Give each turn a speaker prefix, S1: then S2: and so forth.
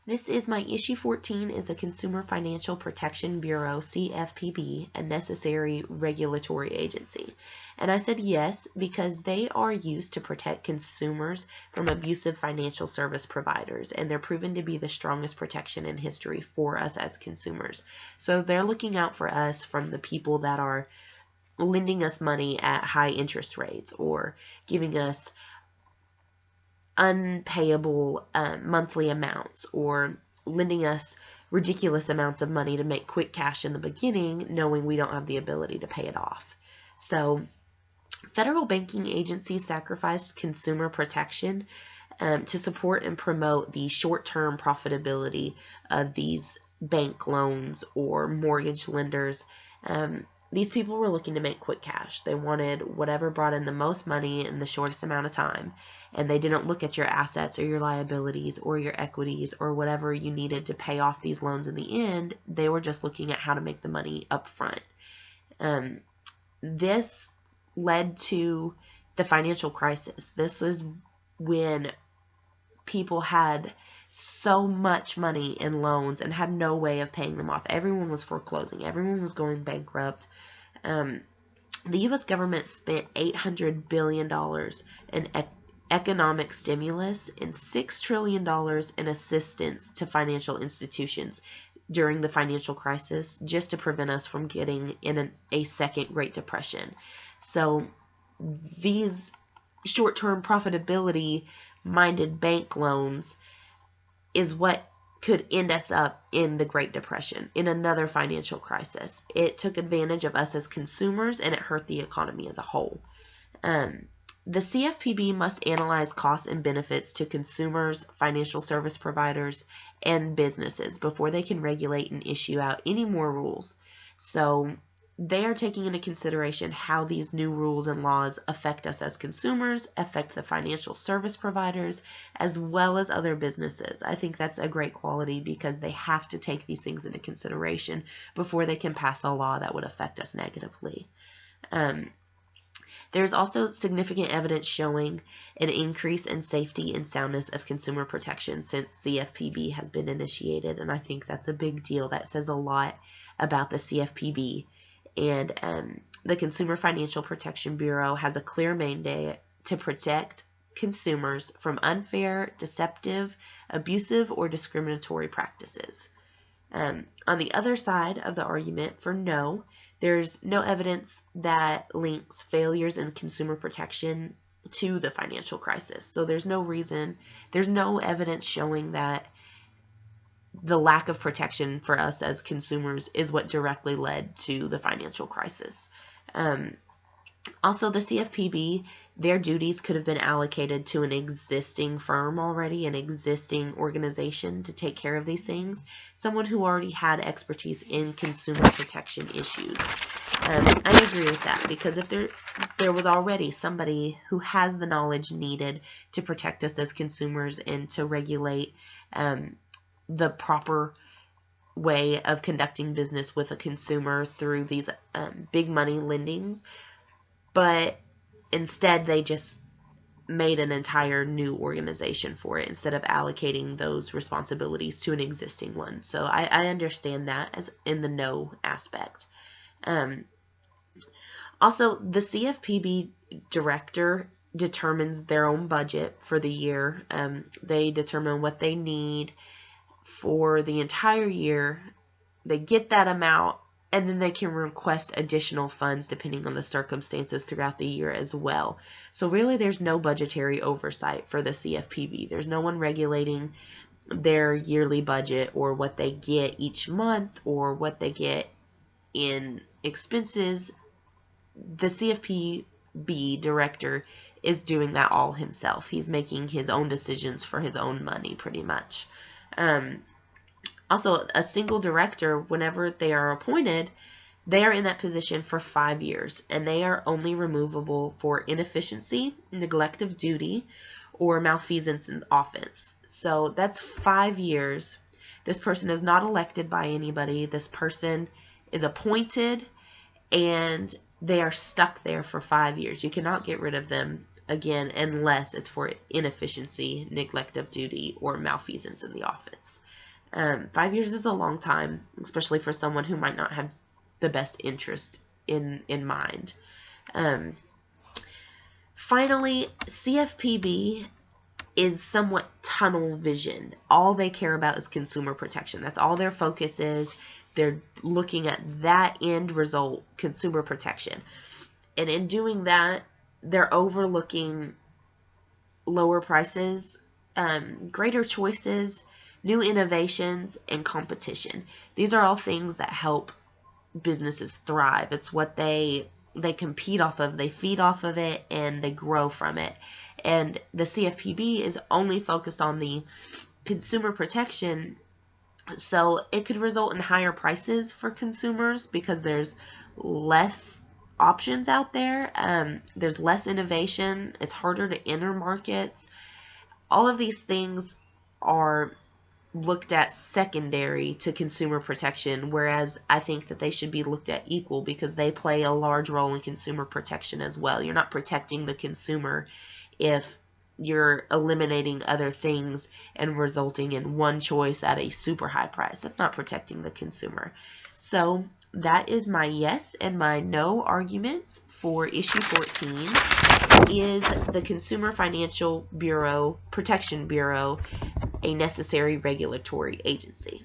S1: This is my issue 14 is the Consumer Financial Protection Bureau, CFPB, a necessary regulatory agency. And I said yes because they are used to protect consumers from abusive financial service providers, and they're proven to be the strongest protection in history for us as consumers. So they're looking out for us from the people that are lending us money at high interest rates or giving us unpayable monthly amounts or lending us ridiculous amounts of money to make quick cash in the beginning, knowing we don't have the ability to pay it off. So federal banking agencies sacrificed consumer protection to support and promote the short-term profitability of these bank loans or mortgage lenders. These people were looking to make quick cash. They wanted whatever brought in the most money in the shortest amount of time. And they didn't look at your assets or your liabilities or your equities or whatever you needed to pay off these loans in the end. They were just looking at how to make the money up front. This led to the financial crisis. This is when people had so much money in loans and had no way of paying them off. Everyone was foreclosing. Everyone was going bankrupt. The U.S. government spent $800 billion in economic stimulus and $6 trillion in assistance to financial institutions during the financial crisis just to prevent us from getting in a second Great Depression. So these short-term profitability-minded bank loans is what could end us up in the Great Depression, in another financial crisis. It took advantage of us as consumers, and it hurt the economy as a whole. The CFPB must analyze costs and benefits to consumers, financial service providers, and businesses before they can regulate and issue out any more rules. So they are taking into consideration how these new rules and laws affect us as consumers, affect the financial service providers, as well as other businesses. I think that's a great quality because they have to take these things into consideration before they can pass a law that would affect us negatively. There's also significant evidence showing an increase in safety and soundness of consumer protection since CFPB has been initiated, and I think that's a big deal. That says a lot about the CFPB. And the Consumer Financial Protection Bureau has a clear mandate to protect consumers from unfair, deceptive, abusive, or discriminatory practices. On the other side of the argument for no, there's no evidence that links failures in consumer protection to the financial crisis. So there's no evidence showing that the lack of protection for us as consumers is what directly led to the financial crisis. Also, the CFPB, their duties could have been allocated to an existing firm already, an existing organization to take care of these things, someone who already had expertise in consumer protection issues. I agree with that because if there was already somebody who has the knowledge needed to protect us as consumers and to regulate the proper way of conducting business with a consumer through these big money lendings, but instead they just made an entire new organization for it instead of allocating those responsibilities to an existing one. So I understand that as in the no aspect. Also, the CFPB director determines their own budget for the year. They determine what they need for the entire year. They get that amount, and then they can request additional funds depending on the circumstances throughout the year as well. So really there's no budgetary oversight for the CFPB. There's no one regulating their yearly budget or what they get each month or what they get in expenses. The CFPB director is doing that all himself. He's making his own decisions for his own money pretty much. Also, a single director, whenever they are appointed, they are in that position for 5 years, and they are only removable for inefficiency, neglect of duty, or malfeasance in office. So that's 5 years. This person is not elected by anybody. This person is appointed, and they are stuck there for 5 years. You cannot get rid of them again, unless it's for inefficiency, neglect of duty, or malfeasance in the office. 5 years is a long time, especially for someone who might not have the best interest in mind. Finally, CFPB is somewhat tunnel vision. All they care about is consumer protection. That's all their focus is. They're looking at that end result, consumer protection. And in doing that, they're overlooking lower prices, greater choices, new innovations, and competition. These are all things that help businesses thrive. It's what they compete off of, they feed off of it, and they grow from it. And the CFPB is only focused on the consumer protection, so it could result in higher prices for consumers because there's less options out there. There's less innovation. It's harder to enter markets. All of these things are looked at secondary to consumer protection, whereas I think that they should be looked at equal because they play a large role in consumer protection as well. You're not protecting the consumer if you're eliminating other things and resulting in one choice at a super high price. That's not protecting the consumer. So that is my yes and my no arguments for issue 14. Is the Consumer Financial Bureau Protection Bureau a necessary regulatory agency?